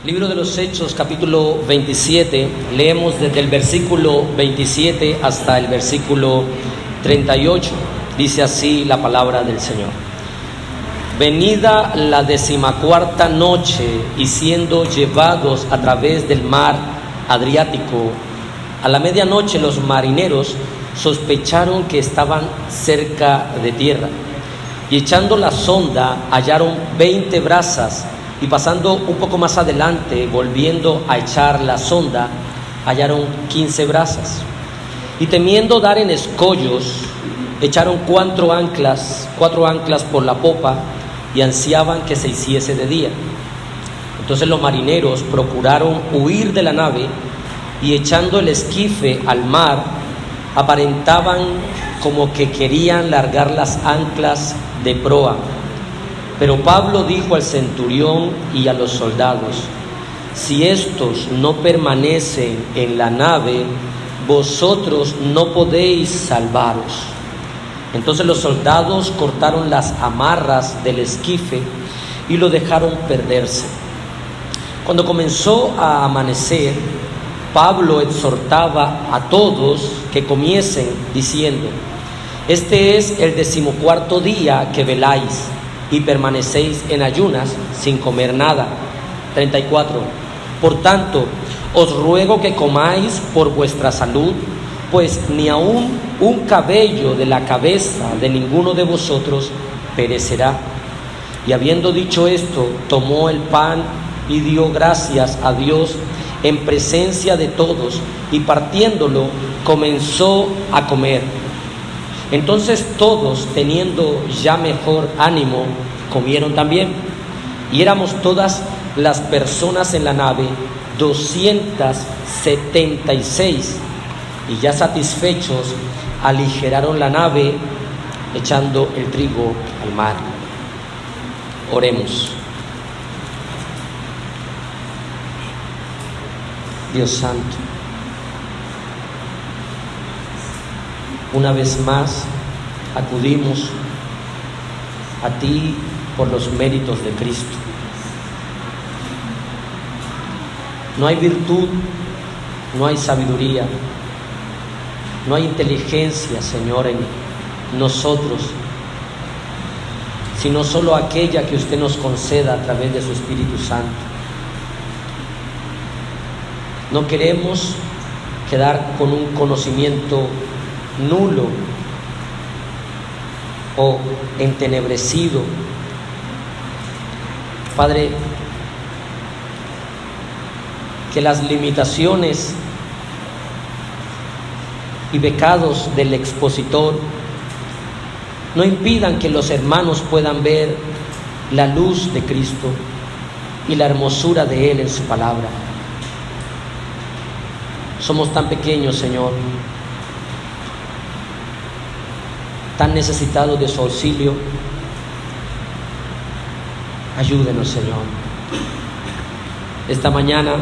Libro de los Hechos, capítulo 27, leemos desde el versículo 27 hasta el versículo 38. Dice así la palabra del Señor. Venida la 14ª noche y siendo llevados a través del mar Adriático, a la medianoche los marineros sospecharon que estaban cerca de tierra, y echando la sonda hallaron 20 brazas, y pasando un poco más adelante, volviendo a echar la sonda, hallaron 15 brazas. Y temiendo dar en escollos, echaron cuatro anclas por la popa, y ansiaban que se hiciese de día. Entonces los marineros procuraron huir de la nave, y echando el esquife al mar, aparentaban como que querían largar las anclas de proa. Pero Pablo dijo al centurión y a los soldados: si estos no permanecen en la nave, vosotros no podéis salvaros. Entonces los soldados cortaron las amarras del esquife y lo dejaron perderse. Cuando comenzó a amanecer, Pablo exhortaba a todos que comiesen, diciendo: este es el 14º día que veláis y permanecéis en ayunas sin comer nada. 34. Por tanto, os ruego que comáis por vuestra salud, pues ni aun un cabello de la cabeza de ninguno de vosotros perecerá. Y habiendo dicho esto, tomó el pan y dio gracias a Dios en presencia de todos, y partiéndolo comenzó a comer. Entonces todos, teniendo ya mejor ánimo, comieron también. Y éramos todas las personas en la nave 276, y ya satisfechos aligeraron la nave, echando el trigo al mar. Oremos. Dios santo, una vez más acudimos a ti por los méritos de Cristo. No hay virtud, no hay sabiduría, no hay inteligencia, Señor, en nosotros, sino solo aquella que usted nos conceda a través de su Espíritu Santo. No queremos quedar con un conocimiento nulo o entenebrecido. Padre, que las limitaciones y pecados del expositor no impidan que los hermanos puedan ver la luz de Cristo y la hermosura de Él en su palabra. Somos tan pequeños, Señor, tan necesitados de su auxilio. Ayúdenos, Señor. Esta mañana,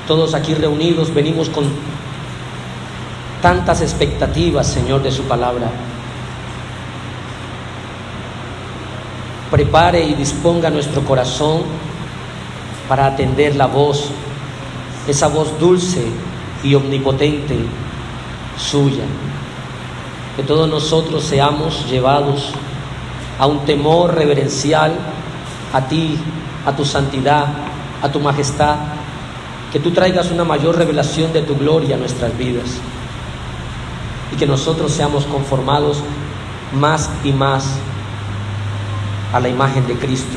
todos aquí reunidos, venimos con tantas expectativas, Señor, de su palabra. Prepare y disponga nuestro corazón para atender la voz, esa voz dulce y omnipotente suya. Que todos nosotros seamos llevados a un temor reverencial a ti, a tu santidad, a tu majestad. Que tú traigas una mayor revelación de tu gloria a nuestras vidas, y que nosotros seamos conformados más y más a la imagen de Cristo.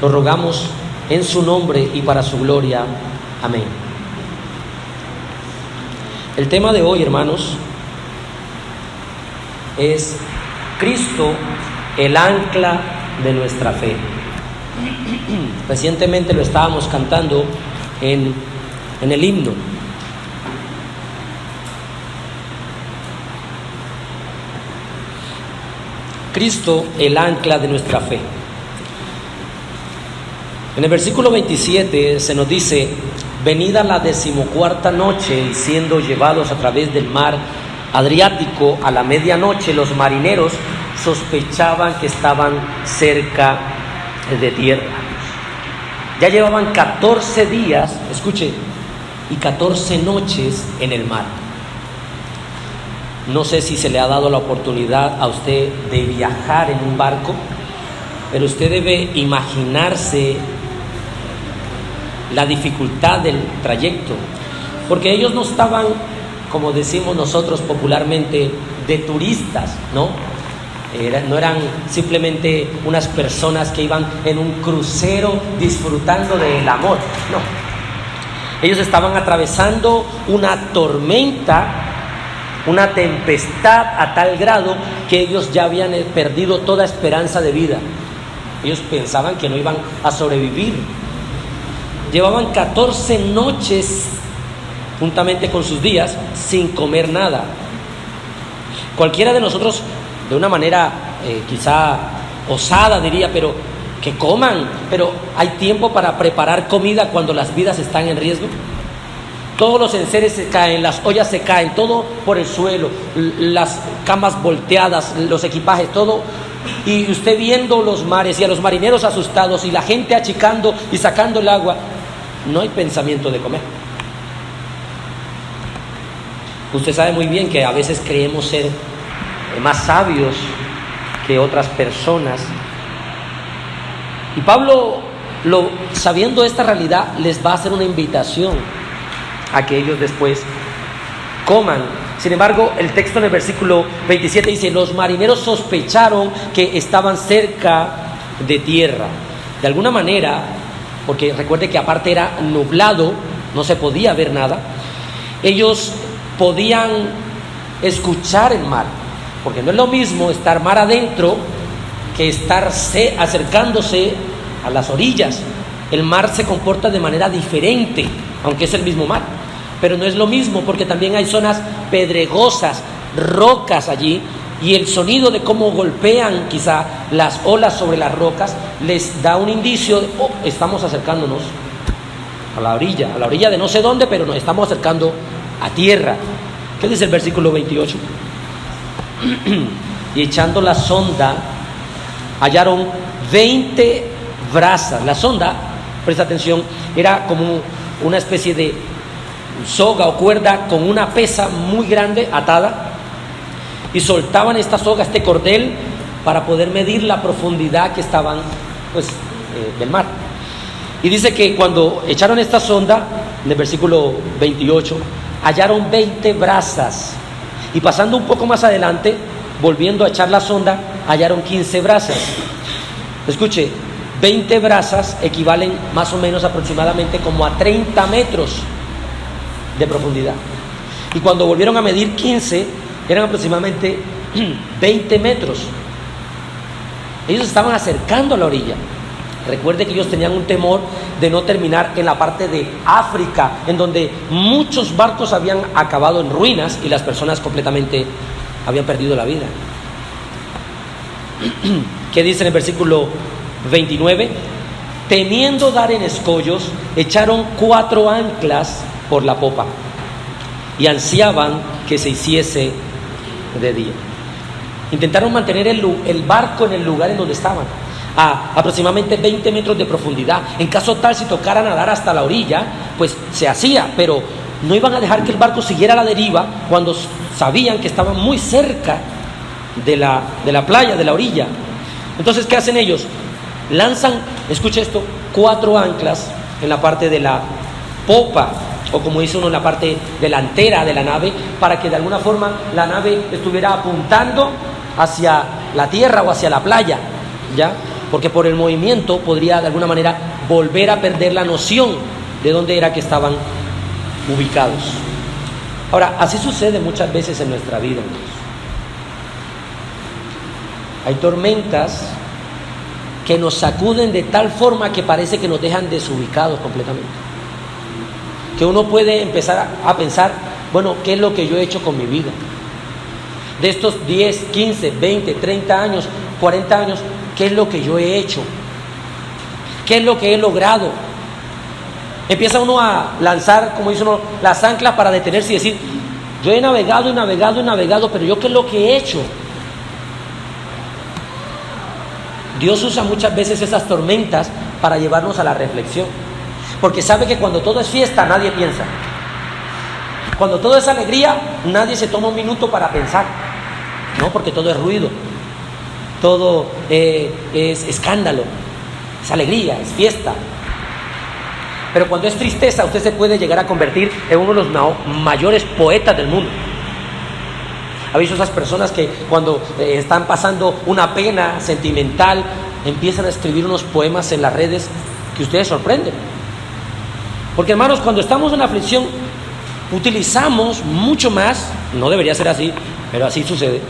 Lo rogamos en su nombre y para su gloria. Amén. El tema de hoy, hermanos, es Cristo, el ancla de nuestra fe. Recientemente lo estábamos cantando en el himno. Cristo, el ancla de nuestra fe. En el versículo 27 se nos dice: venida la 14ª noche y siendo llevados a través del mar Adriático a la medianoche, los marineros sospechaban que estaban cerca de tierra. Ya llevaban 14 días, escuche, y 14 noches en el mar. No sé si se le ha dado la oportunidad a usted de viajar en un barco, pero usted debe imaginarse la dificultad del trayecto, porque ellos no estaban, como decimos nosotros popularmente, de turistas, ¿no? No eran simplemente unas personas que iban en un crucero disfrutando del amor, no. Ellos estaban atravesando una tormenta, una tempestad a tal grado que ellos ya habían perdido toda esperanza de vida. Ellos pensaban que no iban a sobrevivir. Llevaban 14 noches juntamente con sus días sin comer nada. Cualquiera de nosotros, de una manera quizá osada diría, pero que coman, pero ¿hay tiempo para preparar comida cuando las vidas están en riesgo? Todos los enseres se caen, las ollas se caen, todo por el suelo, las camas volteadas, los equipajes, todo. Y usted viendo los mares y a los marineros asustados y la gente achicando y sacando el agua, no hay pensamiento de comer. Usted sabe muy bien que a veces creemos ser más sabios que otras personas. Y Pablo, sabiendo esta realidad, les va a hacer una invitación a que ellos después coman. Sin embargo, el texto en el versículo 27 dice: los marineros sospecharon que estaban cerca de tierra. De alguna manera, porque recuerde que aparte era nublado, no se podía ver nada, ellos podían escuchar el mar, porque no es lo mismo estar mar adentro que estar acercándose a las orillas. El mar se comporta de manera diferente, aunque es el mismo mar, pero no es lo mismo, porque también hay zonas pedregosas, rocas allí, y el sonido de cómo golpean quizá las olas sobre las rocas les da un indicio de, estamos acercándonos a la orilla de no sé dónde, pero nos estamos acercando a tierra. ¿Qué dice el versículo 28? Y echando la sonda, hallaron 20 brazas. La sonda, presta atención, era como una especie de soga o cuerda con una pesa muy grande atada, y soltaban esta soga, este cordel, para poder medir la profundidad que estaban del mar. Y dice que cuando echaron esta sonda, en el versículo 28, hallaron 20 brazas, y pasando un poco más adelante, volviendo a echar la sonda, hallaron 15 brazas. Escuche, 20 brazas equivalen más o menos aproximadamente como a 30 metros de profundidad. Y cuando volvieron a medir 15, eran aproximadamente 20 metros. Ellos estaban acercando a la orilla. Recuerde que ellos tenían un temor de no terminar en la parte de África, en donde muchos barcos habían acabado en ruinas y las personas completamente habían perdido la vida. ¿Qué dice en el versículo 29? Temiendo dar en escollos, echaron 4 anclas por la popa y ansiaban que se hiciese de día. Intentaron mantener el barco en el lugar en donde estaban, a aproximadamente 20 metros de profundidad. En caso tal, si tocara nadar hasta la orilla, pues se hacía, pero no iban a dejar que el barco siguiera a la deriva cuando sabían que estaban muy cerca de la playa, de la orilla. Entonces, ¿qué hacen ellos? Lanzan, escucha esto, 4 anclas en la parte de la popa, o como dice uno, en la parte delantera de la nave, para que de alguna forma la nave estuviera apuntando hacia la tierra o hacia la playa, ¿ya? Porque por el movimiento podría de alguna manera volver a perder la noción de dónde era que estaban ubicados. Ahora, así sucede muchas veces en nuestra vida, amigos. Hay tormentas que nos sacuden de tal forma que parece que nos dejan desubicados completamente. Que uno puede empezar a pensar, bueno, ¿qué es lo que yo he hecho con mi vida? De estos 10, 15, 20, 30 años, 40 años, ¿qué es lo que yo he hecho? ¿Qué es lo que he logrado? Empieza uno a lanzar, como dice uno, las anclas para detenerse y decir, yo he navegado y navegado y navegado, pero ¿yo qué es lo que he hecho? Dios usa muchas veces esas tormentas para llevarnos a la reflexión. Porque sabe que cuando todo es fiesta, nadie piensa. Cuando todo es alegría, nadie se toma un minuto para pensar. No, porque todo es ruido, todo es escándalo, es alegría, es fiesta. Pero cuando es tristeza, usted se puede llegar a convertir en uno de los mayores poetas del mundo. ¿Ha visto esas personas que cuando están pasando una pena sentimental, empiezan a escribir unos poemas en las redes que ustedes sorprenden? Porque, hermanos, cuando estamos en aflicción, utilizamos mucho más, no debería ser así, pero así sucede,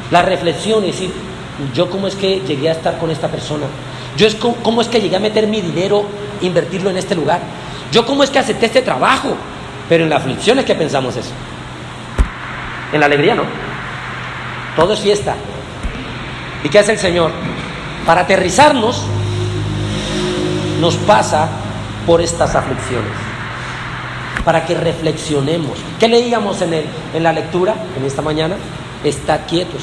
la reflexión y decir, yo cómo es que llegué a estar con esta persona, cómo es que llegué a meter mi dinero, invertirlo en este lugar, yo cómo es que acepté este trabajo. Pero en la aflicción es que pensamos eso. En la alegría no, todo es fiesta. ¿Y qué hace el Señor? Para aterrizarnos, nos pasa por estas aflicciones, para que reflexionemos. ¿Qué leíamos en la lectura en esta mañana? Estad quietos.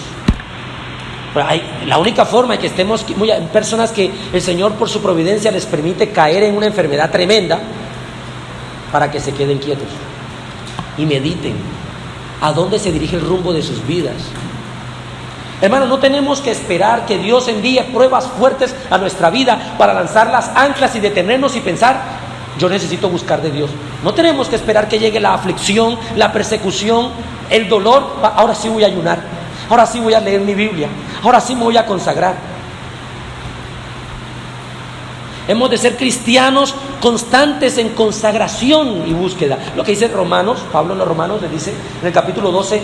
La única forma de que estemos, hay personas que el Señor por su providencia les permite caer en una enfermedad tremenda, para que se queden quietos y mediten a dónde se dirige el rumbo de sus vidas. Hermanos, no tenemos que esperar que Dios envíe pruebas fuertes a nuestra vida para lanzar las anclas y detenernos y pensar, yo necesito buscar de Dios. No tenemos que esperar que llegue la aflicción, la persecución, el dolor. Ahora sí voy a ayunar, ahora sí voy a leer mi Biblia, ahora sí me voy a consagrar. Hemos de ser cristianos constantes en consagración y búsqueda. Lo que dice Romanos, Pablo en los Romanos le dice en el capítulo 12,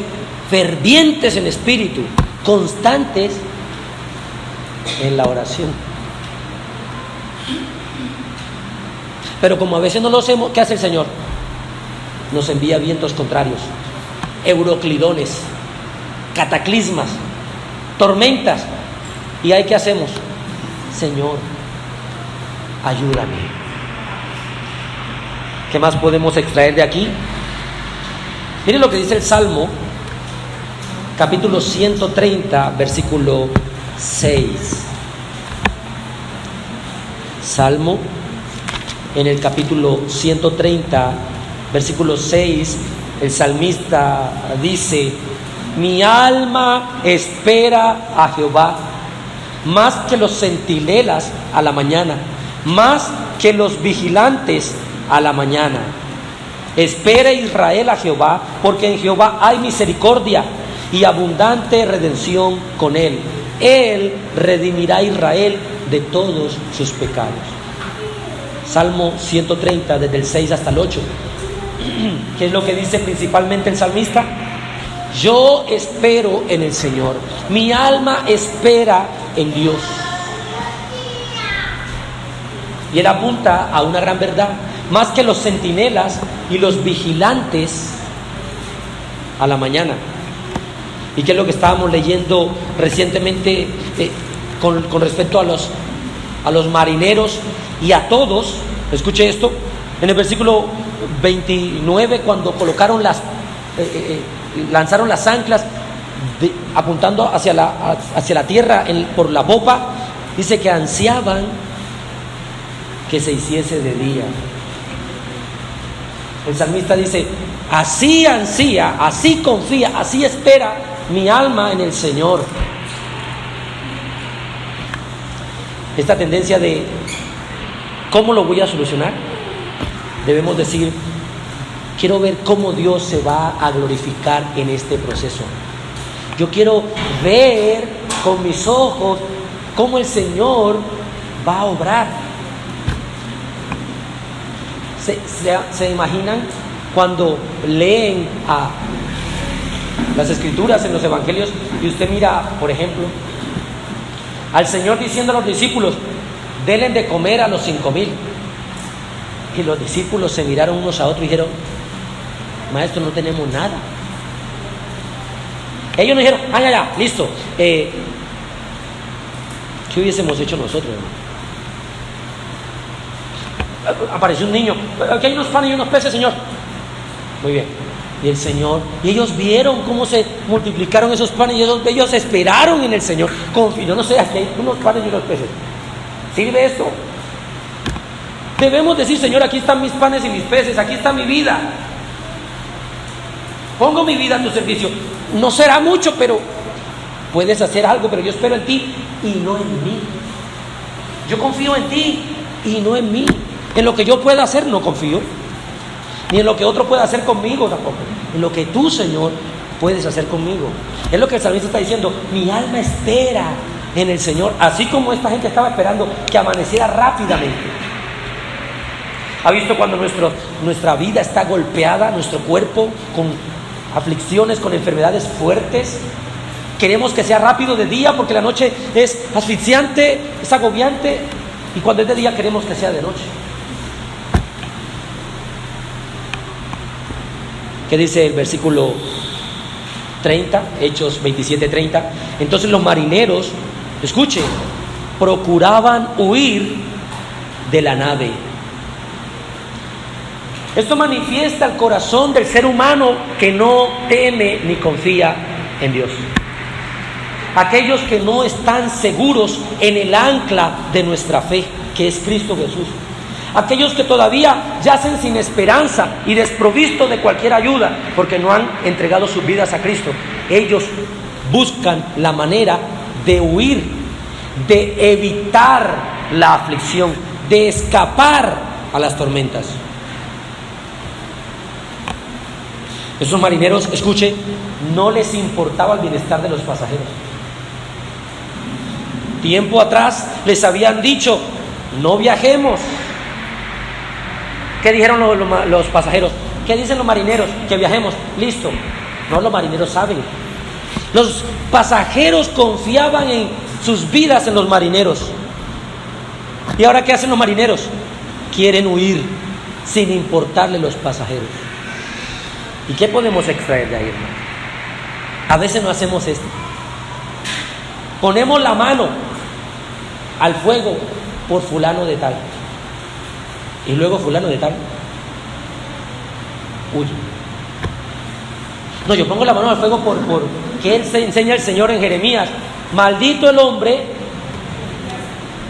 fervientes en espíritu, constantes en la oración. Pero como a veces no lo hacemos, ¿qué hace el Señor? Nos envía vientos contrarios, euroclidones, cataclismas, tormentas. ¿Y ahí qué hacemos? Señor, ayúdame. ¿Qué más podemos extraer de aquí? Miren lo que dice el Salmo, capítulo 130, versículo 6. Salmo, en el capítulo 130, versículo 6, el salmista dice, mi alma espera a Jehová, más que los centinelas a la mañana, más que los vigilantes a la mañana. Espera Israel a Jehová, porque en Jehová hay misericordia y abundante redención con él. Él redimirá a Israel de todos sus pecados. Salmo 130, desde el 6 hasta el 8. ¿Qué es lo que dice principalmente el salmista? Yo espero en el Señor, mi alma espera en Dios. Y él apunta a una gran verdad, más que los centinelas y los vigilantes a la mañana. ¿Y qué es lo que estábamos leyendo recientemente con respecto a los marineros y a todos? Escuche esto, en el versículo 29, cuando colocaron lanzaron las anclas apuntando hacia la tierra por la popa, dice que ansiaban que se hiciese de día. El salmista dice, así ansía, así confía, así espera mi alma en el Señor. Esta tendencia de ¿cómo lo voy a solucionar? Debemos decir, quiero ver cómo Dios se va a glorificar en este proceso. Yo quiero ver con mis ojos cómo el Señor va a obrar. ¿Se imaginan cuando leen las escrituras en los evangelios y usted mira, por ejemplo, al Señor diciendo a los discípulos, denle de comer a los 5,000? Y los discípulos se miraron unos a otros y dijeron, maestro, no tenemos nada. Ellos no dijeron, ya, listo. ¿Qué hubiésemos hecho nosotros, hermano? Apareció un niño, aquí hay unos panes y unos peces, Señor. Muy bien. Y el Señor, y ellos vieron cómo se multiplicaron esos panes y ellos esperaron en el Señor. Yo no sé, aquí hay unos panes y unos peces. ¿Sirve esto? Debemos decir: Señor, aquí están mis panes y mis peces, aquí está mi vida. Pongo mi vida a tu servicio. No será mucho, pero puedes hacer algo, pero yo espero en ti y no en mí. Yo confío en ti y no en mí. En lo que yo pueda hacer no confío, ni en lo que otro pueda hacer conmigo tampoco. En lo que tú, Señor, puedes hacer conmigo. Es lo que el salmista está diciendo: mi alma espera en el Señor, así como esta gente estaba esperando que amaneciera rápidamente. ¿Ha visto cuando nuestra vida está golpeada, nuestro cuerpo con aflicciones, con enfermedades fuertes? Queremos que sea rápido de día porque la noche es asfixiante, es agobiante, y cuando es de día queremos que sea de noche. ¿Qué dice el versículo 30? Hechos 27:30. Entonces los marineros, escuchen, procuraban huir de la nave. Esto manifiesta el corazón del ser humano que no teme ni confía en Dios. Aquellos que no están seguros en el ancla de nuestra fe, que es Cristo Jesús. Aquellos que todavía yacen sin esperanza y desprovistos de cualquier ayuda porque no han entregado sus vidas a Cristo. Ellos buscan la manera de huir, de evitar la aflicción, de escapar a las tormentas. Esos marineros, escuche, no les importaba el bienestar de los pasajeros. Tiempo atrás les habían dicho: no viajemos. ¿Qué dijeron los pasajeros? ¿Qué dicen los marineros? Que viajemos. Listo. No, los marineros saben. Los pasajeros confiaban en sus vidas en los marineros. ¿Y ahora qué hacen los marineros? Quieren huir sin importarle los pasajeros. ¿Y qué podemos extraer de ahí, hermano? A veces no hacemos esto. Ponemos la mano al fuego por fulano de tal, y luego fulano de tal huye. No, yo pongo la mano al fuego por que él se enseña el Señor en Jeremías: maldito el hombre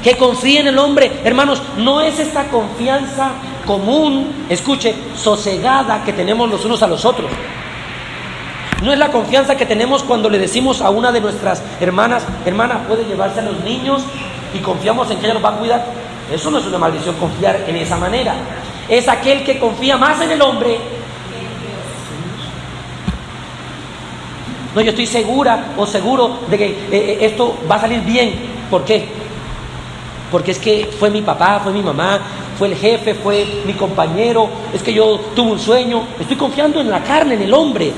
que confía en el hombre. Hermanos, no es esta confianza común, escuche, sosegada que tenemos los unos a los otros. No es la confianza que tenemos cuando le decimos a una de nuestras hermanas: hermana, puede llevarse a los niños, y confiamos en que ella nos va a cuidar. Eso no es una maldición, confiar en esa manera. Es aquel que confía más en el hombre. No, yo estoy segura o seguro de que esto va a salir bien. ¿Por qué? Porque es que fue mi papá, fue mi mamá, fue el jefe, fue mi compañero. Es que yo tuve un sueño. Estoy confiando en la carne, en el hombre,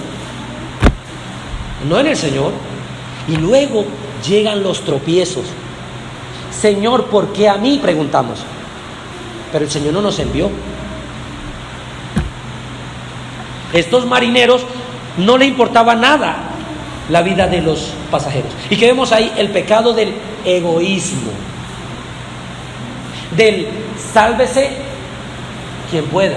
no en el Señor. Y luego llegan los tropiezos. Señor, ¿por qué a mí?, preguntamos. Pero el Señor no nos envió. Estos marineros no le importaba nada la vida de los pasajeros. ¿Y qué vemos ahí? El pecado del egoísmo, del sálvese quien pueda.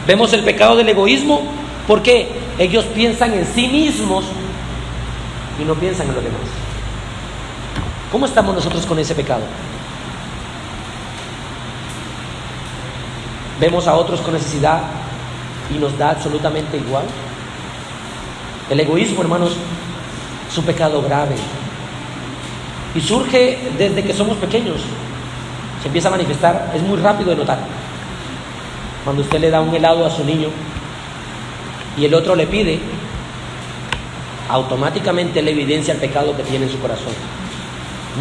Vemos el pecado del egoísmo porque ellos piensan en sí mismos y no piensan en los demás. ¿Cómo estamos nosotros con ese pecado? Vemos a otros con necesidad y nos da absolutamente igual. El egoísmo, hermanos, es un pecado grave y surge desde que somos pequeños. Se empieza a manifestar, es muy rápido de notar. Cuando usted le da un helado a su niño y el otro le pide, automáticamente le evidencia el pecado que tiene en su corazón.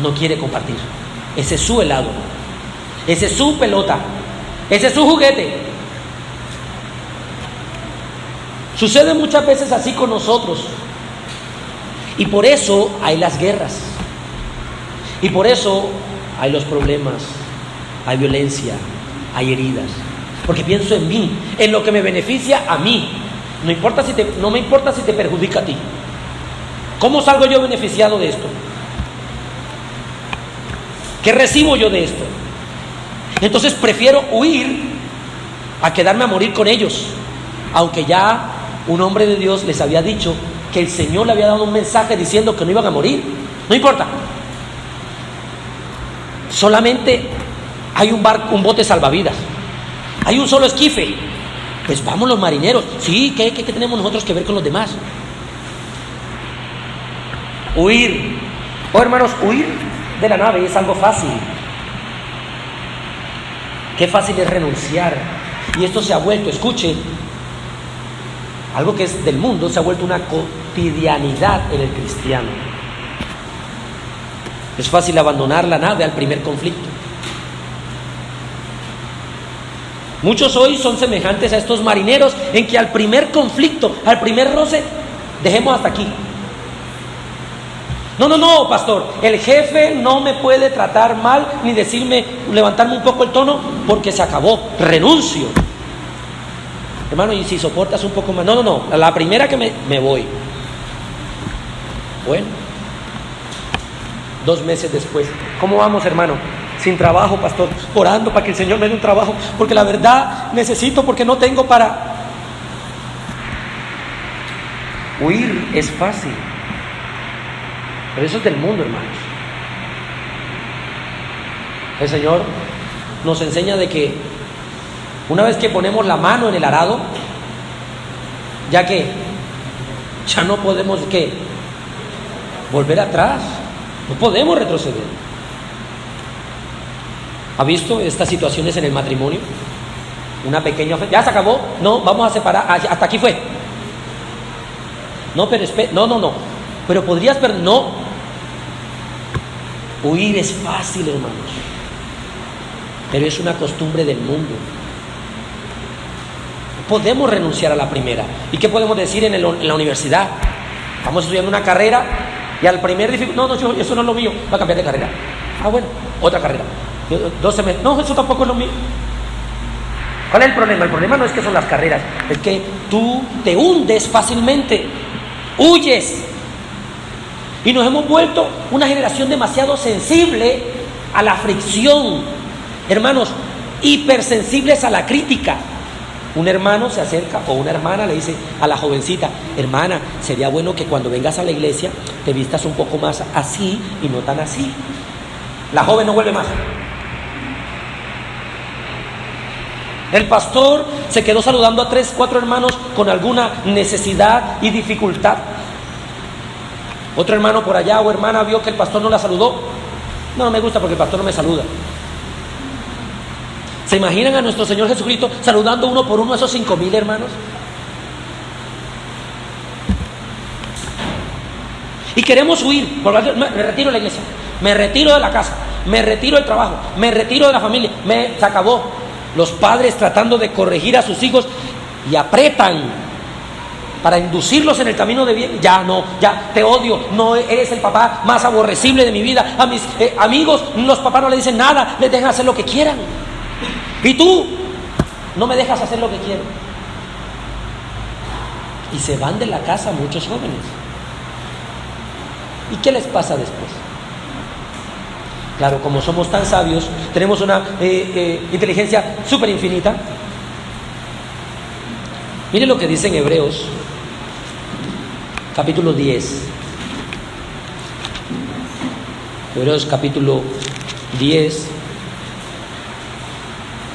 No quiere compartir. Ese es su helado, ese es su pelota, ese es su juguete. Sucede muchas veces así con nosotros, y por eso hay las guerras, y por eso hay los problemas, hay violencia, hay heridas, porque pienso en mí, en lo que me beneficia a mí. No me importa si te perjudica a ti. ¿Cómo salgo yo beneficiado de esto? ¿Qué recibo yo de esto? Entonces prefiero huir a quedarme a morir con ellos, aunque ya un hombre de Dios les había dicho que el Señor le había dado un mensaje diciendo que no iban a morir. No importa. Solamente Hay un barco, un bote salvavidas, hay un solo esquife. Pues vamos los marineros. Sí, ¿qué tenemos nosotros que ver con los demás? Huir. Oh, hermanos, huir de la nave es algo fácil. Qué fácil es renunciar. Y esto se ha vuelto, escuchen, algo que es del mundo, se ha vuelto una cotidianidad en el cristiano. Es fácil abandonar la nave al primer conflicto. Muchos hoy son semejantes a estos marineros en que al primer conflicto, al primer roce, dejemos hasta aquí. No, pastor, el jefe no me puede tratar mal ni decirme, levantarme un poco el tono porque se acabó, renuncio. Hermano, y si soportas un poco más, no, a la primera que me voy. Bueno, 2 meses después, ¿cómo vamos, hermano? Sin trabajo, pastor, orando para que el Señor me dé un trabajo, porque la verdad necesito, porque no tengo para... Huir es fácil, pero eso es del mundo, hermanos. El Señor nos enseña de que una vez que ponemos la mano en el arado, ya no podemos volver atrás, no podemos retroceder. ¿Ha visto estas situaciones en el matrimonio? Una pequeña ofensa, ya se acabó, no, vamos a separar, hasta aquí fue. No, pero no, pero podrías, pero no. Huir es fácil, hermanos, pero es una costumbre del mundo. Podemos renunciar a la primera. ¿Y qué podemos decir en la universidad? Estamos estudiando una carrera y al primer dificultad, no, eso no es lo mío, va a cambiar de carrera. Bueno, otra carrera. 12 meses, no, eso tampoco es lo mío. ¿Cuál es el problema? El problema no es que son las carreras, es que tú te hundes fácilmente, huyes. Y nos hemos vuelto una generación demasiado sensible a la fricción. Hermanos, hipersensibles a la crítica. Un hermano se acerca o una hermana le dice a la jovencita: hermana, sería bueno que cuando vengas a la iglesia te vistas un poco más así y no tan así. La joven no vuelve más. El pastor se quedó saludando a 3, 4 hermanos con alguna necesidad y dificultad. Otro hermano por allá o hermana vio que el pastor no la saludó. No me gusta porque el pastor no me saluda. ¿Se imaginan a nuestro Señor Jesucristo saludando uno por uno a esos 5,000 hermanos? Y queremos huir. Me retiro de la iglesia, me retiro de la casa, me retiro del trabajo, me retiro de la familia. Se acabó. Los padres tratando de corregir a sus hijos y apretan para inducirlos en el camino de bien. Ya te odio, no eres el papá más aborrecible de mi vida. A mis amigos, los papás no le dicen nada, les dejan hacer lo que quieran. Y tú no me dejas hacer lo que quiero. Y se van de la casa muchos jóvenes. ¿Y qué les pasa después? Claro, como somos tan sabios, tenemos una inteligencia súper infinita. Miren lo que dice en Hebreos, capítulo 10. Hebreos capítulo 10,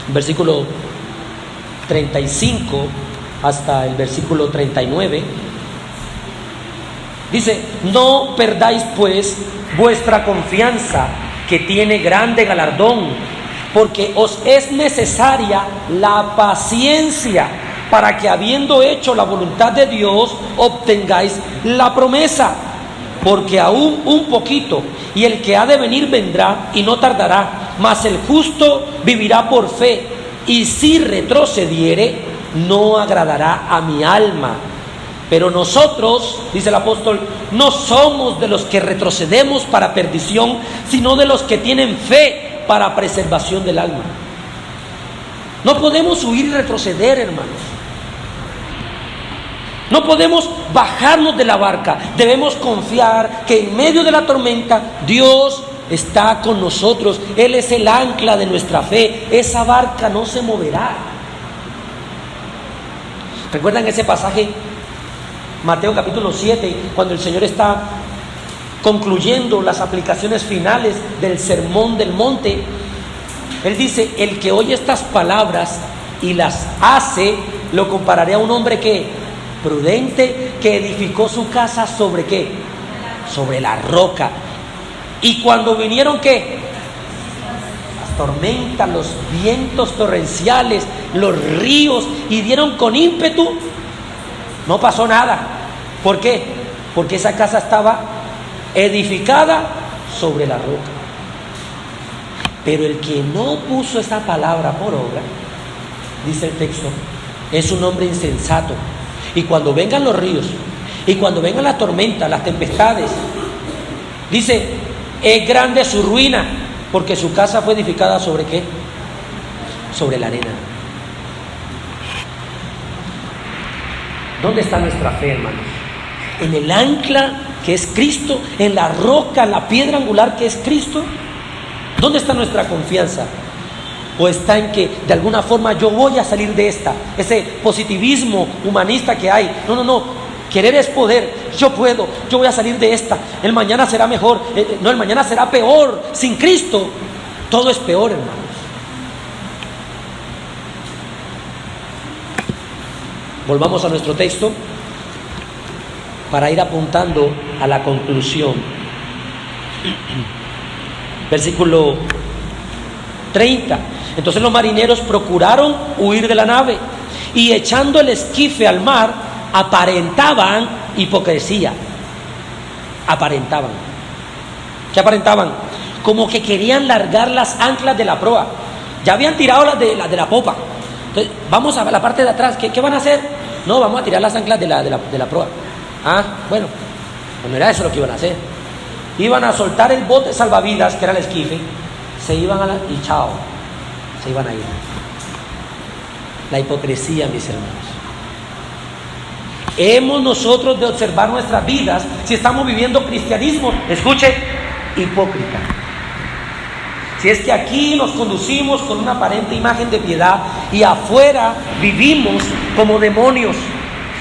versículo 35 hasta el versículo 39. Dice: no perdáis pues vuestra confianza, que tiene grande galardón, porque os es necesaria la paciencia, para que habiendo hecho la voluntad de Dios, obtengáis la promesa. Porque aún un poquito, y el que ha de venir vendrá y no tardará, mas el justo vivirá por fe, y si retrocediere, no agradará a mi alma. Pero nosotros, dice el apóstol, no somos de los que retrocedemos para perdición, sino de los que tienen fe para preservación del alma. No podemos huir y retroceder, hermanos. No podemos bajarnos de la barca. Debemos confiar que en medio de la tormenta Dios está con nosotros. Él es el ancla de nuestra fe. Esa barca no se moverá. ¿Recuerdan ese pasaje? Mateo capítulo 7, cuando el Señor está concluyendo las aplicaciones finales del sermón del monte, Él dice, el que oye estas palabras y las hace, lo compararé a un hombre que prudente, que edificó su casa sobre ¿qué? Sobre la roca. Y cuando vinieron ¿qué? Las tormentas, los vientos torrenciales, los ríos, y dieron con ímpetu, no pasó nada. ¿Por qué? Porque esa casa estaba edificada sobre la roca. Pero el que no puso esa palabra por obra, dice el texto, es un hombre insensato. Y cuando vengan los ríos, y cuando vengan las tormentas, las tempestades, dice, es grande su ruina, porque su casa fue edificada ¿sobre qué? Sobre la arena. ¿Dónde está nuestra fe, hermanos? En el ancla que es Cristo, en la roca, la piedra angular que es Cristo. ¿Dónde está nuestra confianza? ¿O está en que de alguna forma yo voy a salir de esta? Ese positivismo humanista que hay. No. Querer es poder. Yo puedo, yo voy a salir de esta. El mañana será mejor. El mañana será peor. Sin Cristo, todo es peor, hermanos. Volvamos a nuestro texto para ir apuntando a la conclusión. Versículo 30. Entonces los marineros procuraron huir de la nave y echando el esquife al mar aparentaban hipocresía. Aparentaban. ¿Qué aparentaban? Como que querían largar las anclas de la proa. Ya habían tirado las de la popa. Entonces, vamos a la parte de atrás. ¿Qué van a hacer? No, vamos a tirar las anclas de la proa. Bueno, no era eso lo que iban a hacer. Iban a soltar el bote salvavidas, que era el esquife, se iban y chao, se iban a ir. La hipocresía, mis hermanos. Hemos nosotros de observar nuestras vidas, si estamos viviendo cristianismo, escuche, hipócrita. Si es que aquí nos conducimos con una aparente imagen de piedad y afuera vivimos como demonios.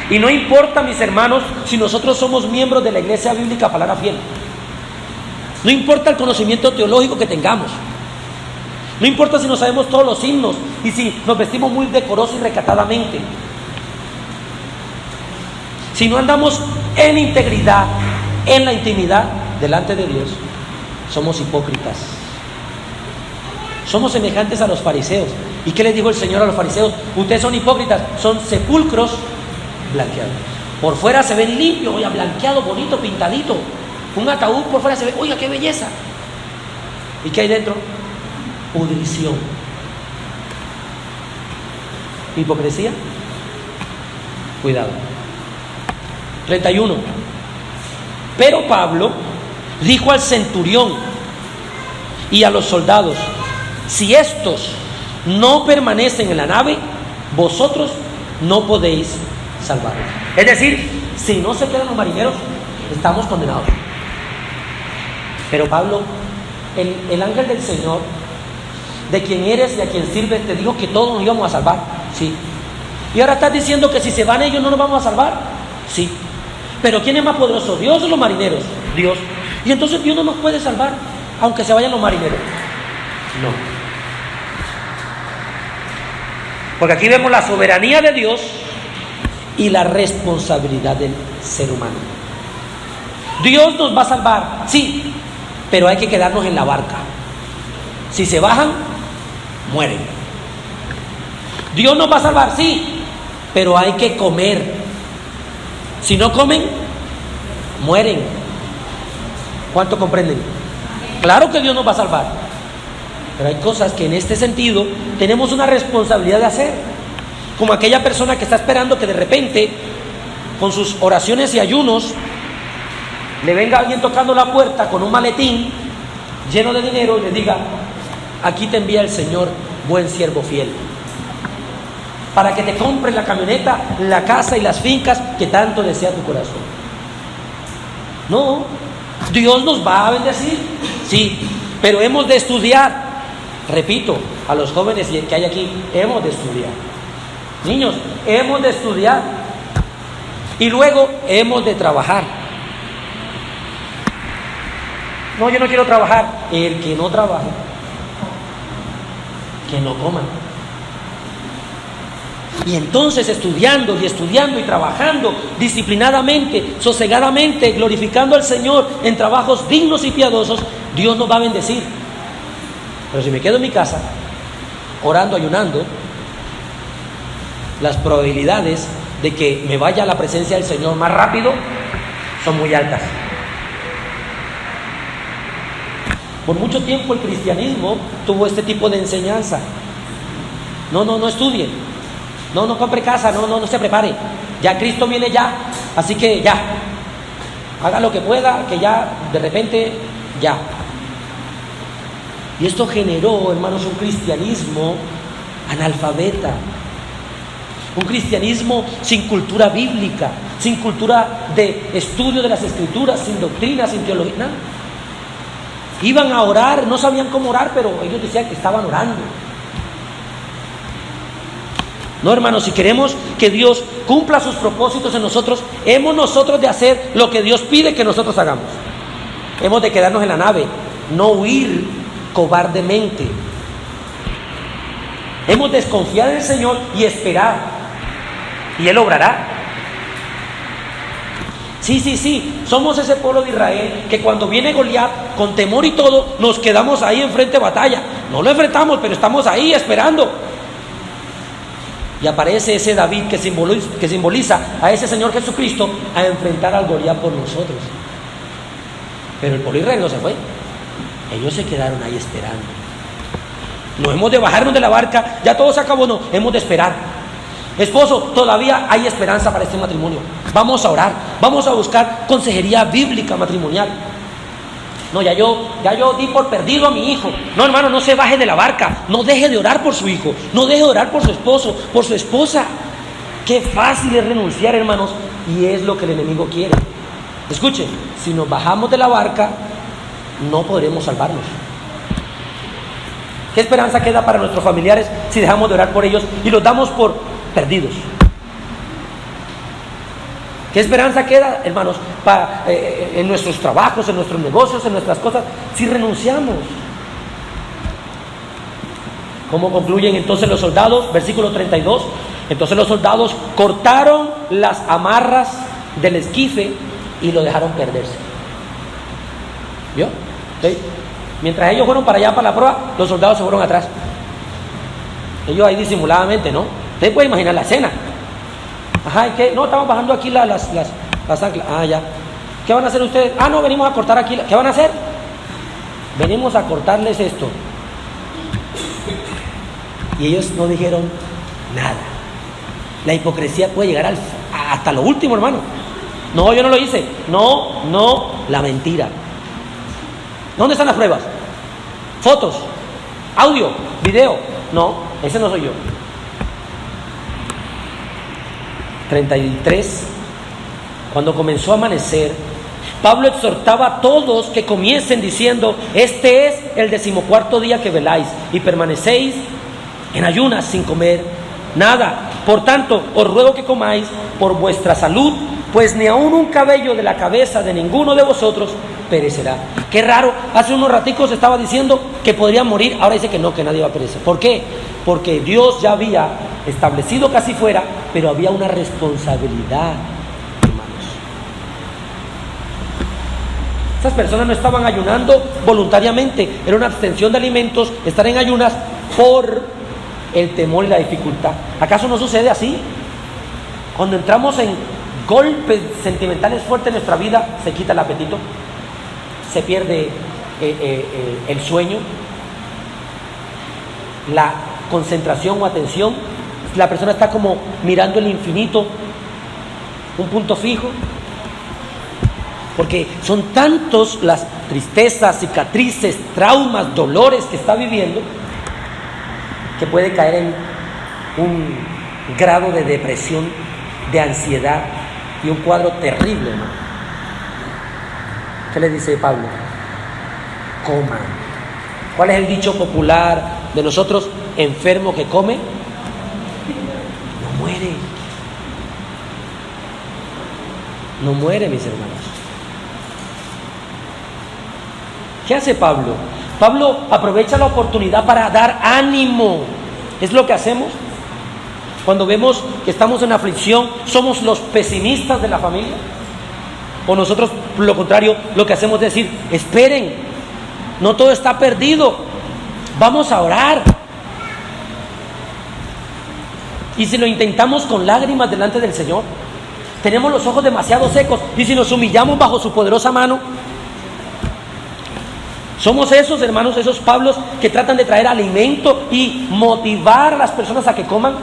Y no importa, mis hermanos, si nosotros somos miembros de la Iglesia Bíblica Palabra Fiel. No importa el conocimiento teológico que tengamos. No importa si nos sabemos todos los himnos y si nos vestimos muy decorosos y recatadamente. Si no andamos en integridad, en la intimidad delante de Dios, somos hipócritas. Somos semejantes a los fariseos. ¿Y qué les dijo el Señor a los fariseos? Ustedes son hipócritas, son sepulcros blanqueados. Por fuera se ven limpios, oiga, blanqueado, bonito, pintadito. Un ataúd por fuera se ve, oiga, qué belleza. ¿Y qué hay dentro? Pudrición. ¿Hipocresía? Cuidado. 31. Pero Pablo dijo al centurión y a los soldados: si estos no permanecen en la nave, vosotros no podéis salvaros. Es decir, si no se quedan los marineros, estamos condenados. Pero Pablo, el ángel del Señor, de quien eres y a quien sirves, te dijo que todos nos íbamos a salvar. Sí. Y ahora estás diciendo que si se van ellos no nos vamos a salvar. Sí. Pero ¿quién es más poderoso? ¿Dios o los marineros? Dios. Y entonces Dios no nos puede salvar, aunque se vayan los marineros. No. Porque aquí vemos la soberanía de Dios y la responsabilidad del ser humano. Dios nos va a salvar, sí, pero hay que quedarnos en la barca. Si se bajan, mueren. Dios nos va a salvar, sí, pero hay que comer. Si no comen, mueren. ¿Cuánto comprenden? Claro que Dios nos va a salvar, pero hay cosas que en este sentido tenemos una responsabilidad de hacer. Como aquella persona que está esperando que de repente, con sus oraciones y ayunos, le venga alguien tocando la puerta con un maletín lleno de dinero y le diga: aquí te envía el Señor, buen siervo fiel, para que te compres la camioneta, la casa y las fincas que tanto desea tu corazón. No, Dios nos va a bendecir, sí, pero hemos de estudiar. Repito, a los jóvenes que hay aquí, hemos de estudiar. Niños, hemos de estudiar. Y luego hemos de trabajar. No, yo no quiero trabajar. El que no trabaja que no coman. Y entonces estudiando y trabajando disciplinadamente, sosegadamente, glorificando al Señor en trabajos dignos y piadosos, Dios nos va a bendecir. Pero si me quedo en mi casa, orando, ayunando, las probabilidades de que me vaya a la presencia del Señor más rápido son muy altas. Por mucho tiempo el cristianismo tuvo este tipo de enseñanza. No estudie. No compre casa, no se prepare. Ya Cristo viene ya, así que ya. Haga lo que pueda, que ya, de repente, ya. Y esto generó, hermanos, un cristianismo analfabeta. Un cristianismo sin cultura bíblica, sin cultura de estudio de las Escrituras, sin doctrina, sin teología, nada. Iban a orar, no sabían cómo orar, pero ellos decían que estaban orando. No, hermanos, si queremos que Dios cumpla sus propósitos en nosotros, hemos nosotros de hacer lo que Dios pide que nosotros hagamos. Hemos de quedarnos en la nave, no huir cobardemente. Hemos de desconfiar en el Señor y esperar, y Él obrará. Sí, somos ese pueblo de Israel que cuando viene Goliat, con temor y todo, nos quedamos ahí enfrente de batalla. No lo enfrentamos, pero estamos ahí esperando. Y aparece ese David que simboliza a ese Señor Jesucristo a enfrentar al Goliat por nosotros. Pero el pueblo de Israel no se fue. Ellos se quedaron ahí esperando. No hemos de bajarnos de la barca, ya todo se acabó, no, hemos de esperar. Esposo, todavía hay esperanza para este matrimonio. Vamos a orar, vamos a buscar consejería bíblica matrimonial. No, ya yo di por perdido a mi hijo. No, hermano, no se baje de la barca. No deje de orar por su hijo. No deje de orar por su esposo, por su esposa. Qué fácil es renunciar, hermanos. Y es lo que el enemigo quiere. Escuchen, si nos bajamos de la barca, no podremos salvarnos. ¿Qué esperanza queda para nuestros familiares si dejamos de orar por ellos y los damos por perdidos? ¿Qué esperanza queda, hermanos, en nuestros trabajos, en nuestros negocios, en nuestras cosas, si renunciamos? ¿Cómo concluyen entonces los soldados? Versículo 32. Entonces los soldados cortaron las amarras del esquife y lo dejaron perderse. ¿Vio? ¿Sí? Mientras ellos fueron para allá, para la proa, los soldados se fueron atrás. Ellos ahí disimuladamente, ¿no? Usted puede imaginar la escena. Ajá, ¿y qué? No, estamos bajando aquí las anclas. Ah, ya. ¿Qué van a hacer ustedes? Ah, no, venimos a cortar aquí. ¿Qué van a hacer? Venimos a cortarles esto. Y ellos no dijeron nada. La hipocresía puede llegar hasta lo último, hermano. No, yo no lo hice. No, la mentira. ¿Dónde están las pruebas? Fotos, audio, video. No, ese no soy yo. 33. Cuando comenzó a amanecer, Pablo exhortaba a todos que comiesen diciendo: este es el 14º día que veláis y permanecéis en ayunas sin comer nada. Por tanto, os ruego que comáis por vuestra salud, pues ni aun un cabello de la cabeza de ninguno de vosotros perecerá. Qué raro, hace unos raticos estaba diciendo que podrían morir, ahora dice que no, que nadie va a perecer. ¿Por qué? Porque Dios ya había establecido que así fuera, pero había una responsabilidad, hermanos. Esas personas no estaban ayunando voluntariamente, era una abstención de alimentos, estar en ayunas por el temor y la dificultad. ¿Acaso no sucede así? Cuando entramos en golpes sentimentales fuertes en nuestra vida, se quita el apetito, se pierde el sueño, la concentración o atención. La persona está como mirando el infinito, un punto fijo, porque son tantos las tristezas, cicatrices, traumas, dolores que está viviendo, que puede caer en un grado de depresión, de ansiedad y un cuadro terrible, ¿no? ¿Qué le dice Pablo? Coman. ¿Cuál es el dicho popular de nosotros? Enfermo que come no muere. No muere, mis hermanos. ¿Qué hace Pablo? Pablo aprovecha la oportunidad para dar ánimo. Es lo que hacemos cuando vemos que estamos en aflicción. ¿Somos los pesimistas de la familia? O nosotros, por lo contrario, lo que hacemos es decir: esperen, no todo está perdido, vamos a orar. Y si lo intentamos con lágrimas delante del Señor, tenemos los ojos demasiado secos, y si nos humillamos bajo su poderosa mano, somos esos hermanos, esos Pablos que tratan de traer alimento y motivar a las personas a que coman.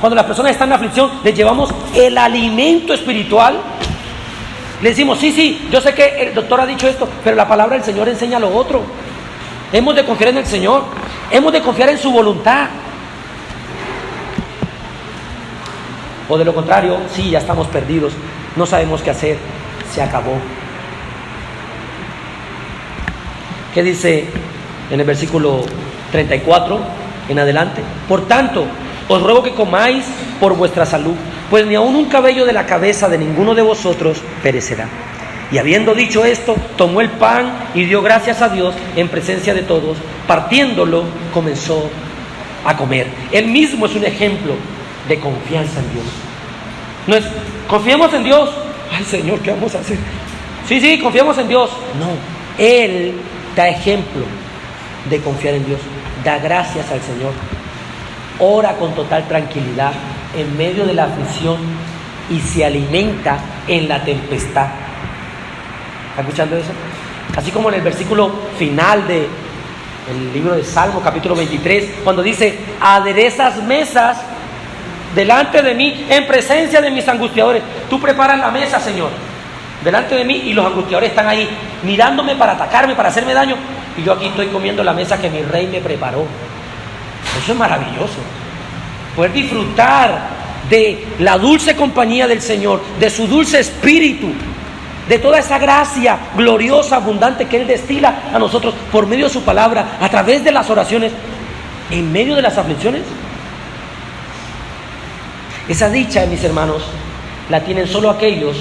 Cuando las personas están en aflicción, les llevamos el alimento espiritual. Le decimos: sí, yo sé que el doctor ha dicho esto, pero la palabra del Señor enseña lo otro. Hemos de confiar en el Señor, hemos de confiar en su voluntad. O de lo contrario, sí, ya estamos perdidos, no sabemos qué hacer, se acabó. ¿Qué dice en el versículo 34 en adelante? Por tanto, os ruego que comáis por vuestra salud, pues ni aun un cabello de la cabeza de ninguno de vosotros perecerá. Y habiendo dicho esto, tomó el pan y dio gracias a Dios en presencia de todos. Partiéndolo, comenzó a comer. Él mismo es un ejemplo de confianza en Dios. No es: confiemos en Dios. Ay, Señor, ¿qué vamos a hacer? Sí, confiemos en Dios. No, Él da ejemplo de confiar en Dios. Da gracias al Señor. Ora con total tranquilidad en medio de la aflicción y se alimenta en la tempestad. ¿Está escuchando eso? Así como en el versículo final del libro de Salmo, capítulo 23, cuando dice: aderezas mesas delante de mí en presencia de mis angustiadores. Tú preparas la mesa, Señor, delante de mí, y los angustiadores están ahí mirándome para atacarme, para hacerme daño, y yo aquí estoy comiendo la mesa que mi rey me preparó. Eso es maravilloso, poder disfrutar de la dulce compañía del Señor, de su dulce espíritu, de toda esa gracia gloriosa, abundante que Él destila a nosotros por medio de su palabra, a través de las oraciones, en medio de las aflicciones. Esa dicha, mis hermanos, la tienen solo aquellos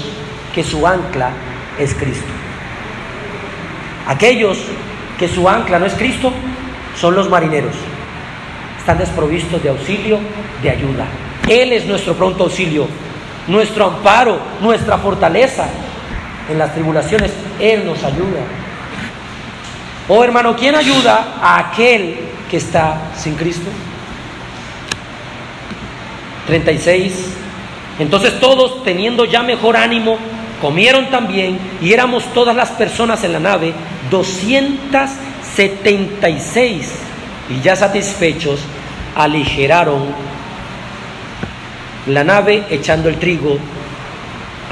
que su ancla es Cristo. Aquellos que su ancla no es Cristo son los marineros. Están desprovistos de auxilio, de ayuda. Él es nuestro pronto auxilio, nuestro amparo, nuestra fortaleza. En las tribulaciones Él nos ayuda. Oh hermano, ¿quién ayuda a aquel que está sin Cristo? 36. Entonces todos, teniendo ya mejor ánimo, comieron también, y éramos todas las personas en la nave 276, y ya satisfechos aligeraron la nave echando el trigo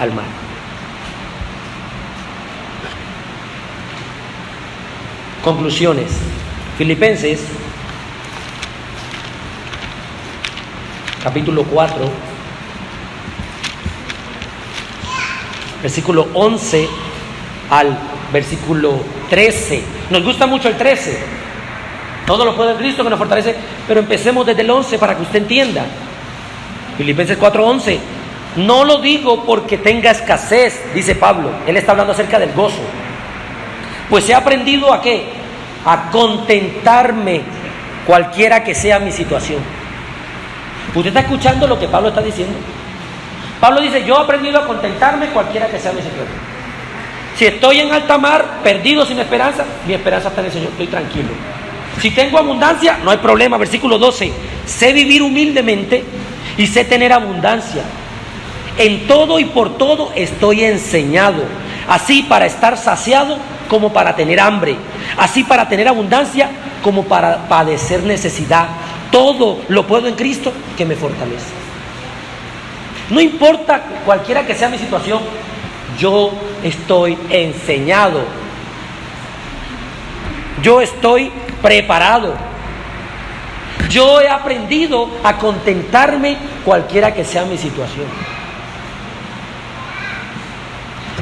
al mar. Conclusiones. Filipenses capítulo 4, versículo 11 al versículo 13. Nos gusta mucho el 13. Todo lo puede en Cristo que nos fortalece, pero empecemos desde el 11 para que usted entienda. Filipenses 4:11. No lo digo porque tenga escasez, dice Pablo. Él está hablando acerca del gozo. Pues he aprendido ¿a qué? A contentarme cualquiera que sea mi situación. ¿Usted está escuchando lo que Pablo está diciendo? Pablo dice: yo he aprendido a contentarme cualquiera que sea mi situación. Si estoy en alta mar, perdido, sin esperanza, mi esperanza está en el Señor, estoy tranquilo. Si tengo abundancia, no hay problema. Versículo 12. Sé vivir humildemente y sé tener abundancia. En todo y por todo estoy enseñado, así para estar saciado como para tener hambre, así para tener abundancia como para padecer necesidad. Todo lo puedo en Cristo que me fortalece. No importa cualquiera que sea mi situación, yo estoy enseñado, yo estoy preparado, yo he aprendido a contentarme cualquiera que sea mi situación.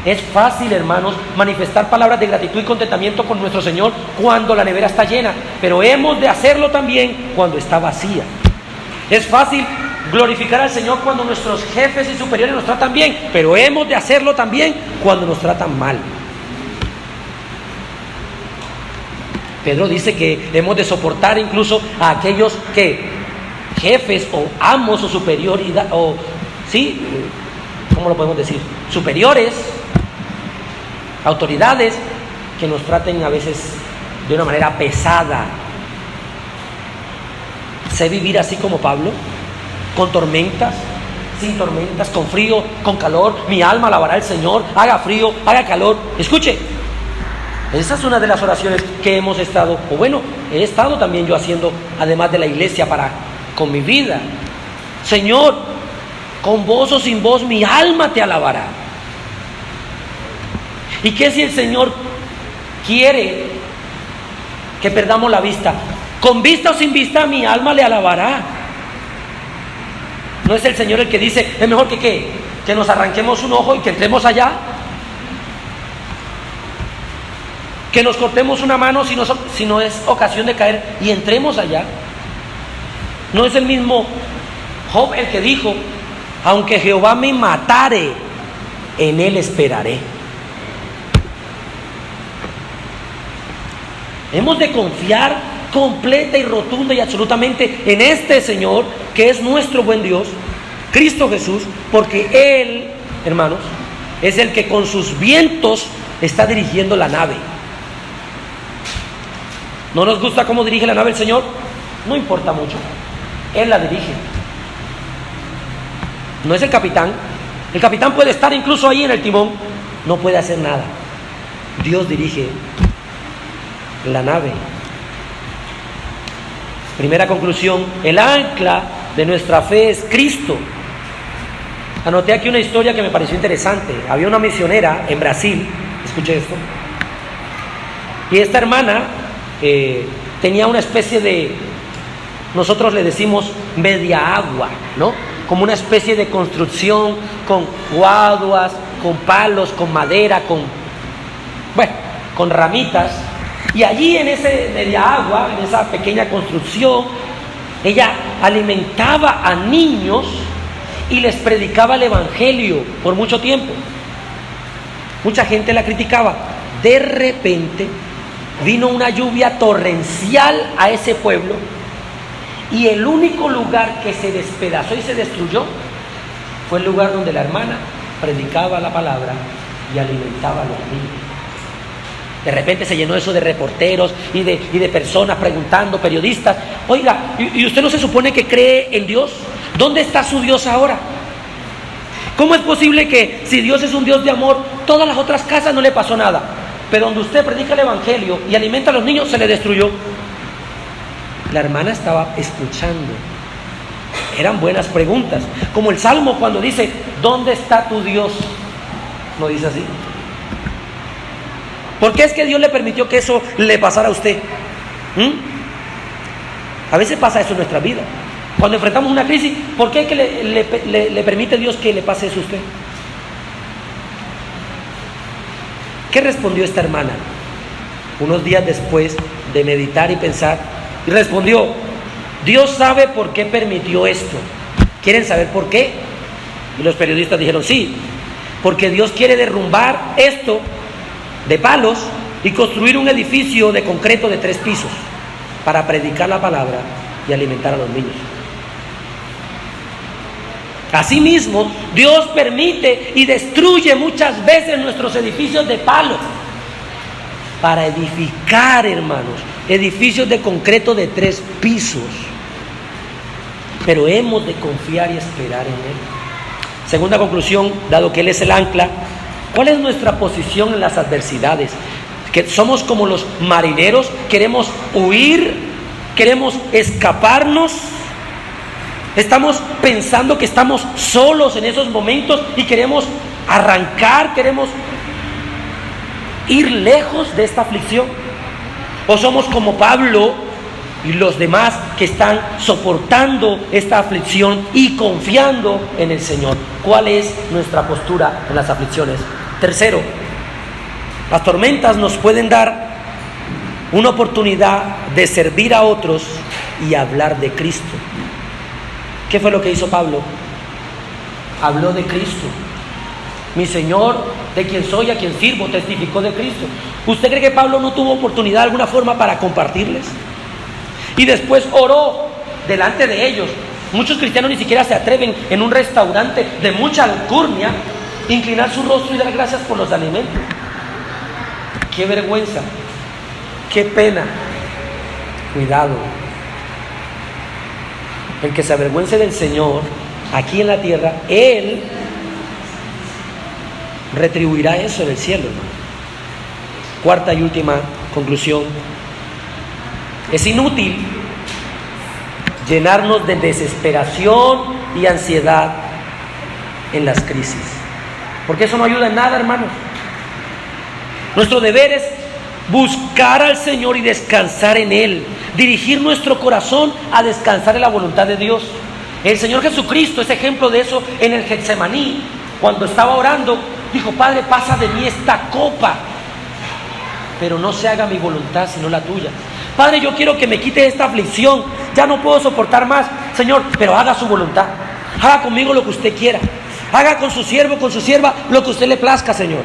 Es fácil, hermanos, manifestar palabras de gratitud y contentamiento con nuestro Señor cuando la nevera está llena, pero hemos de hacerlo también cuando está vacía. Es fácil glorificar al Señor cuando nuestros jefes y superiores nos tratan bien, pero hemos de hacerlo también cuando nos tratan mal. Pedro dice que hemos de soportar incluso a aquellos que jefes o amos o superioridad, o sí, ¿cómo lo podemos decir? Superiores, autoridades que nos traten a veces de una manera pesada. Sé vivir así como Pablo, con tormentas, sin tormentas, con frío, con calor. Mi alma alabará al Señor, haga frío, haga calor. Escuche, esa es una de las oraciones que hemos estado, o bueno, he estado también yo haciendo, además de la iglesia, con mi vida. Señor, con voz o sin voz, mi alma te alabará. ¿Y qué si el Señor quiere que perdamos la vista? Con vista o sin vista, mi alma le alabará. ¿No es el Señor el que dice, es mejor que nos arranquemos un ojo y que entremos allá? Que nos cortemos una mano si no es ocasión de caer y entremos allá. ¿No es el mismo Job el que dijo, aunque Jehová me matare, en él esperaré? Hemos de confiar completa y rotunda y absolutamente en este Señor, que es nuestro buen Dios, Cristo Jesús, porque Él, hermanos, es el que con sus vientos está dirigiendo la nave. ¿No nos gusta cómo dirige la nave el Señor? No importa mucho, Él la dirige. No es el capitán. El capitán puede estar incluso ahí en el timón, no puede hacer nada. Dios dirige la nave. Primera conclusión, el ancla de nuestra fe es Cristo. Anoté aquí una historia que me pareció interesante. Había una misionera en Brasil, escuche esto, y esta hermana tenía una especie de, nosotros le decimos media agua, ¿no? Como una especie de construcción con guaduas, con palos, con madera, con ramitas. Y allí en ese media agua, en esa pequeña construcción, ella alimentaba a niños y les predicaba el evangelio por mucho tiempo. Mucha gente la criticaba. De repente vino una lluvia torrencial a ese pueblo y el único lugar que se despedazó y se destruyó fue el lugar donde la hermana predicaba la palabra y alimentaba a los niños. De repente se llenó eso de reporteros y de personas preguntando, periodistas. Oiga, ¿y usted no se supone que cree en Dios? ¿Dónde está su Dios ahora? ¿Cómo es posible que si Dios es un Dios de amor, todas las otras casas no le pasó nada, pero donde usted predica el evangelio y alimenta a los niños se le destruyó? La hermana estaba escuchando. Eran buenas preguntas, como el Salmo cuando dice, ¿dónde está tu Dios? ¿No dice así? ¿Por qué es que Dios le permitió que eso le pasara a usted? A veces pasa eso en nuestra vida. Cuando enfrentamos una crisis, ¿por qué es que le permite Dios que le pase eso a usted? ¿Qué respondió esta hermana? Unos días después de meditar y pensar, y respondió, Dios sabe por qué permitió esto. ¿Quieren saber por qué? Y los periodistas dijeron, sí, porque Dios quiere derrumbar esto de palos y construir un edificio de concreto de 3 pisos para predicar la palabra y alimentar a los niños. Asimismo, Dios permite y destruye muchas veces nuestros edificios de palo para edificar, hermanos, edificios de concreto de 3 pisos. Pero hemos de confiar y esperar en Él. Segunda conclusión, dado que Él es el ancla, ¿cuál es nuestra posición en las adversidades? Que somos como los marineros, queremos huir, queremos escaparnos, estamos pensando que estamos solos en esos momentos y queremos arrancar, queremos ir lejos de esta aflicción. O somos como Pablo y los demás que están soportando esta aflicción y confiando en el Señor. ¿Cuál es nuestra postura en las aflicciones? Tercero, las tormentas nos pueden dar una oportunidad de servir a otros y hablar de Cristo. ¿Qué fue lo que hizo Pablo? Habló de Cristo. mi Señor, de quien soy, a quien sirvo, testificó de Cristo. ¿Usted cree que Pablo no tuvo oportunidad de alguna forma para compartirles? Y después oró delante de ellos. Muchos cristianos ni siquiera se atreven en un restaurante de mucha alcurnia inclinar su rostro y dar gracias por los alimentos. ¡Qué vergüenza! ¡Qué pena! Cuidado. El que se avergüence del Señor aquí en la tierra, Él retribuirá eso en el cielo, hermano. Cuarta y última conclusión. Es inútil llenarnos de desesperación y ansiedad en las crisis, porque eso no ayuda en nada, hermanos. Nuestro deber es buscar al Señor y descansar en Él, dirigir nuestro corazón a descansar en la voluntad de Dios. El Señor Jesucristo es ejemplo de eso en el Getsemaní. Cuando estaba orando, dijo: Padre, pasa de mí esta copa, pero no se haga mi voluntad sino la tuya. Padre, yo quiero que me quite esta aflicción, ya no puedo soportar más, Señor, pero haga su voluntad. Haga conmigo lo que usted quiera. Haga con su siervo, con su sierva, lo que usted le plazca, Señor.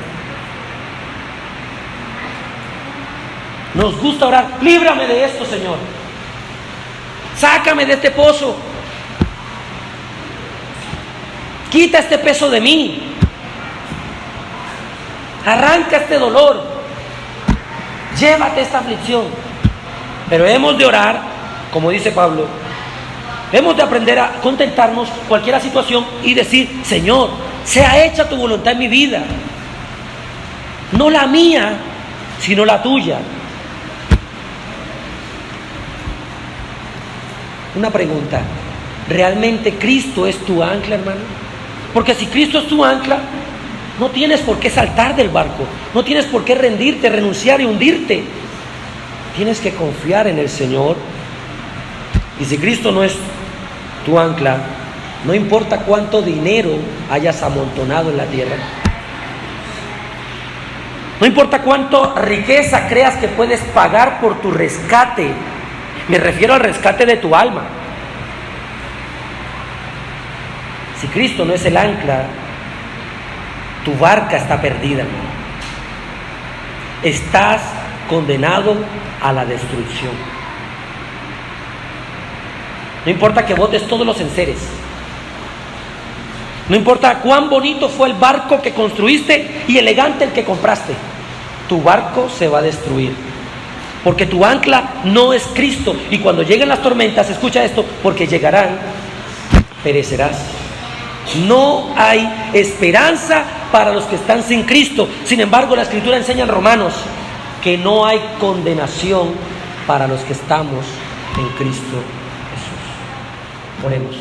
Nos gusta orar: líbrame de esto, Señor. Sácame de este pozo. Quita este peso de mí. Arranca este dolor. Llévate esta aflicción. Pero hemos de orar, como dice Pablo, hemos de aprender a contentarnos cualquier situación y decir: Señor, sea hecha tu voluntad en mi vida, no la mía, sino la tuya. Una pregunta: ¿realmente Cristo es tu ancla, hermano? Porque si Cristo es tu ancla, no tienes por qué saltar del barco, no tienes por qué rendirte, renunciar y hundirte. Tienes que confiar en el Señor. Y si Cristo no es tu ancla, no importa cuánto dinero hayas amontonado en la tierra, no importa cuánta riqueza creas que puedes pagar por tu rescate, me refiero al rescate de tu alma. Si Cristo no es el ancla, tu barca está perdida. Estás condenado a la destrucción. No importa que botes todos los enseres, no importa cuán bonito fue el barco que construiste y elegante el que compraste, tu barco se va a destruir, porque tu ancla no es Cristo. Y cuando lleguen las tormentas, escucha esto, porque llegarán, perecerás. No hay esperanza para los que están sin Cristo. Sin embargo, la Escritura enseña en Romanos que no hay condenación para los que estamos en Cristo Jesús. Oremos.